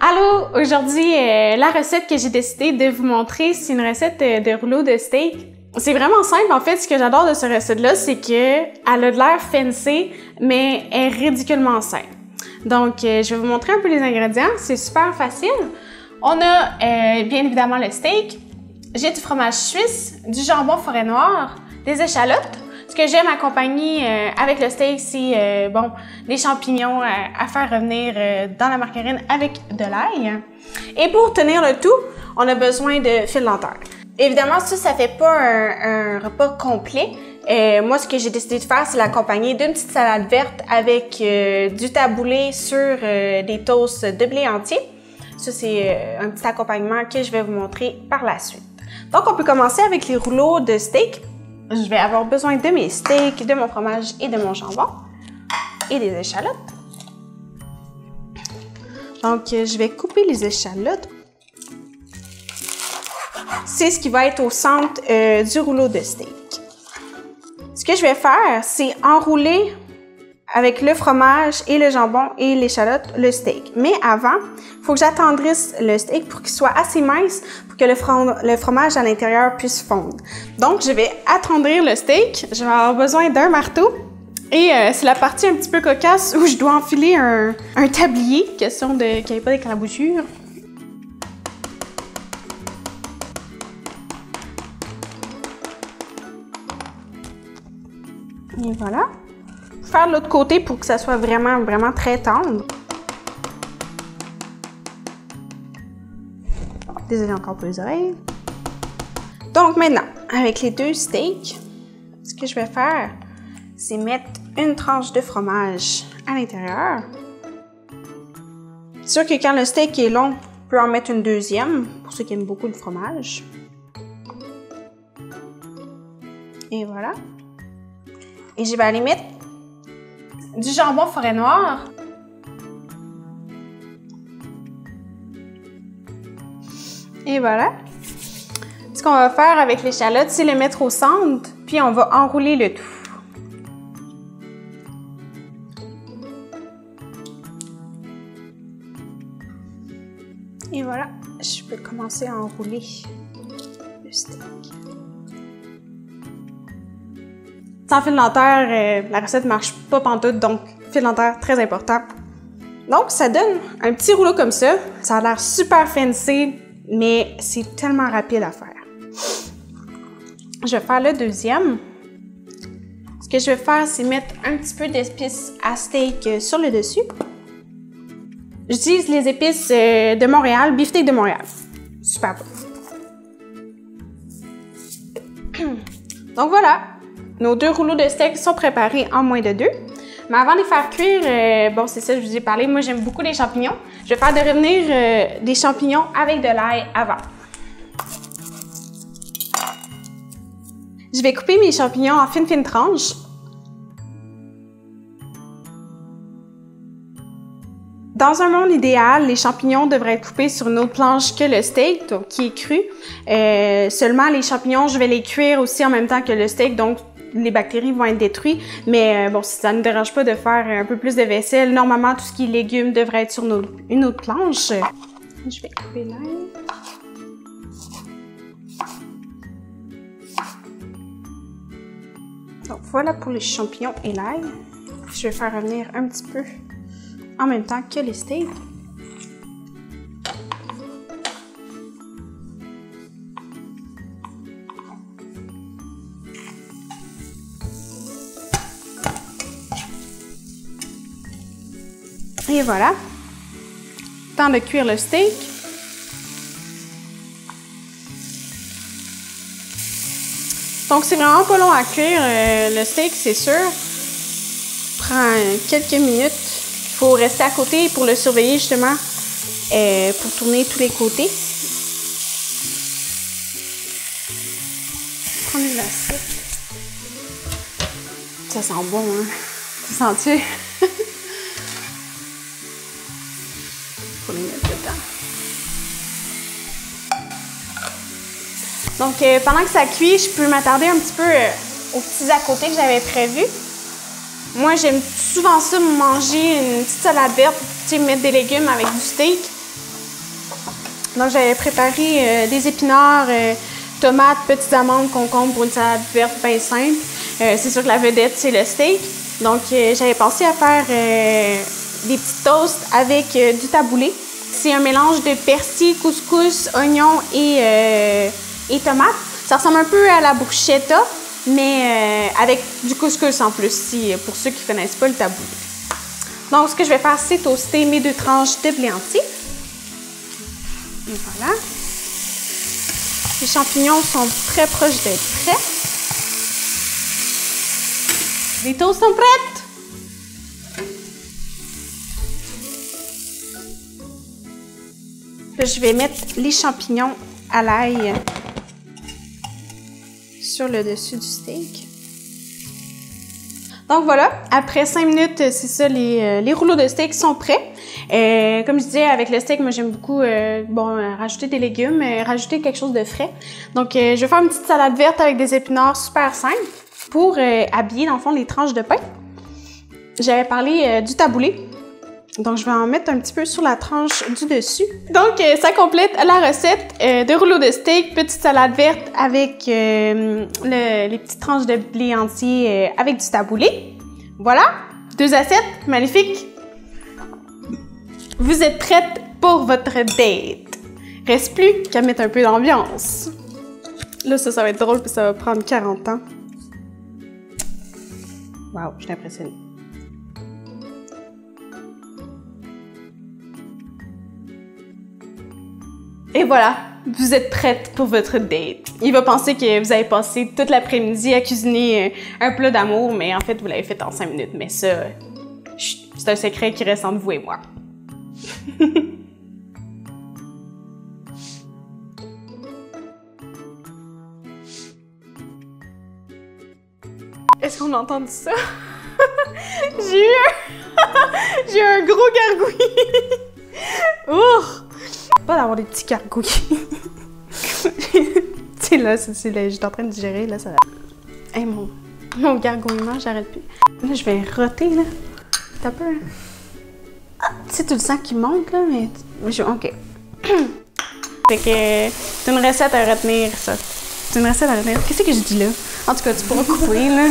Allô! Aujourd'hui, la recette que j'ai décidé de vous montrer, c'est une recette de rouleau de steak. C'est vraiment simple, en fait. Ce que j'adore de cette recette-là, c'est qu'elle a de l'air fancy, mais elle est ridiculement simple. Donc, je vais vous montrer un peu les ingrédients. C'est super facile. On a bien évidemment le steak. J'ai du fromage suisse, du jambon forêt noire, des échalotes. Ce que j'aime accompagner avec le steak, c'est des champignons à faire revenir dans la margarine avec de l'ail. Et pour tenir le tout, on a besoin de fil dentaire. Évidemment, ça fait pas un repas complet. Moi, ce que j'ai décidé de faire, c'est l'accompagner d'une petite salade verte avec du taboulé sur des toasts de blé entier. Ça, c'est un petit accompagnement que je vais vous montrer par la suite. Donc, on peut commencer avec les rouleaux de steak. Je vais avoir besoin de mes steaks, de mon fromage et de mon jambon et des échalotes. Donc, je vais couper les échalotes. C'est ce qui va être au centre du rouleau de steak. Ce que je vais faire, c'est enrouler avec le fromage et le jambon et l'échalote, le steak. Mais avant, il faut que j'attendrisse le steak pour qu'il soit assez mince pour que le fromage à l'intérieur puisse fondre. Donc, je vais attendrir le steak. Je vais avoir besoin d'un marteau. Et c'est la partie un petit peu cocasse où je dois enfiler un tablier, question qu'il n'y ait pas d'éclaboussure. Et voilà. Faire de l'autre côté pour que ça soit vraiment très tendre. Désolée encore pour les oreilles. Donc maintenant, avec les deux steaks, ce que je vais faire, c'est mettre une tranche de fromage à l'intérieur. C'est sûr que quand le steak est long, on peut en mettre une deuxième, pour ceux qui aiment beaucoup le fromage. Et voilà. Et je vais aller mettre du jambon forêt noire. Et voilà. Ce qu'on va faire avec l'échalote, c'est le mettre au centre, puis on va enrouler le tout. Et voilà, je peux commencer à enrouler le steak. Sans fil dentaire, la recette ne marche pas pantoute, donc fil dentaire, très important. Donc, ça donne un petit rouleau comme ça. Ça a l'air super fancy, mais c'est tellement rapide à faire. Je vais faire le deuxième. Ce que je vais faire, c'est mettre un petit peu d'épices à steak sur le dessus. J'utilise les épices de Montréal, beefsteak de Montréal. Super bon. Donc voilà. Nos deux rouleaux de steak sont préparés en moins de 2. Mais avant de les faire cuire, bon, c'est ça, je vous ai parlé. Moi, j'aime beaucoup les champignons. Je vais faire de revenir des champignons avec de l'ail avant. Je vais couper mes champignons en fines tranches. Dans un monde idéal, les champignons devraient être coupés sur une autre planche que le steak, donc qui est cru. Seulement, les champignons, je vais les cuire aussi en même temps que le steak, donc les bactéries vont être détruites. Mais bon, si ça ne nous dérange pas de faire un peu plus de vaisselle, normalement, tout ce qui est légumes devrait être sur une autre planche. Je vais couper l'ail. Donc voilà pour les champignons et l'ail. Je vais faire revenir un petit peu en même temps que les steaks. Et voilà. Temps de cuire le steak. Donc, c'est vraiment pas long à cuire le steak, c'est sûr. Prend quelques minutes. Il faut rester à côté pour le surveiller justement, pour tourner tous les côtés. Prendre une assiette. Ça sent bon, hein? Ça sent-tu? Faut les mettre dedans. Donc, pendant que ça cuit, je peux m'attarder un petit peu aux petits à côté que j'avais prévus. Moi, j'aime souvent ça, manger une petite salade verte, tu sais, mettre des légumes avec du steak. Donc, j'avais préparé des épinards, tomates, petites amandes, concombres pour une salade verte bien simple. C'est sûr que la vedette, c'est le steak. Donc, j'avais pensé à faire des petits toasts avec du taboulé. C'est un mélange de persil, couscous, oignons et tomates. Ça ressemble un peu à la bruschetta, mais avec du couscous en plus, pour ceux qui ne connaissent pas le taboulé. Donc, ce que je vais faire, c'est toaster mes 2 tranches de blé entier. Et voilà. Les champignons sont très proches d'être prêts. Les toasts sont prêtes! Là, je vais mettre les champignons à l'ail sur le dessus du steak. Donc voilà, après 5 minutes, c'est ça, les rouleaux de steak sont prêts. Comme je disais, avec le steak, moi j'aime beaucoup rajouter des légumes, rajouter quelque chose de frais. Donc je vais faire une petite salade verte avec des épinards super simples pour habiller dans le fond les tranches de pain. J'avais parlé du taboulé. Donc, je vais en mettre un petit peu sur la tranche du dessus. Donc, ça complète la recette de rouleau de steak, petite salade verte avec les petites tranches de blé entier avec du taboulé. Voilà, 2 assiettes, magnifique. Vous êtes prête pour votre date. Reste plus qu'à mettre un peu d'ambiance. Là, ça va être drôle puis ça va prendre 40 ans. Wow, je suis impressionnée. Et voilà, vous êtes prête pour votre date. Il va penser que vous avez passé toute l'après-midi à cuisiner un plat d'amour, mais en fait, vous l'avez fait en 5 minutes. Mais ça, c'est un secret qui reste entre vous et moi. Est-ce qu'on a entendu ça? J'ai eu un gros gargouille. Ouh! Pas d'avoir des petits gargouilles. Tu sais, là, j'étais en train de digérer, là, ça... Hey, mon gargouillement, j'arrête plus. Là, je vais roter, là. T'as peur, là? Ah, tu sais, tu le sens qui monte, là, mais... OK. Fait que c'est une recette à retenir, ça. C'est une recette à retenir. Qu'est-ce que je dis là? En tout cas, tu pourras couper, là.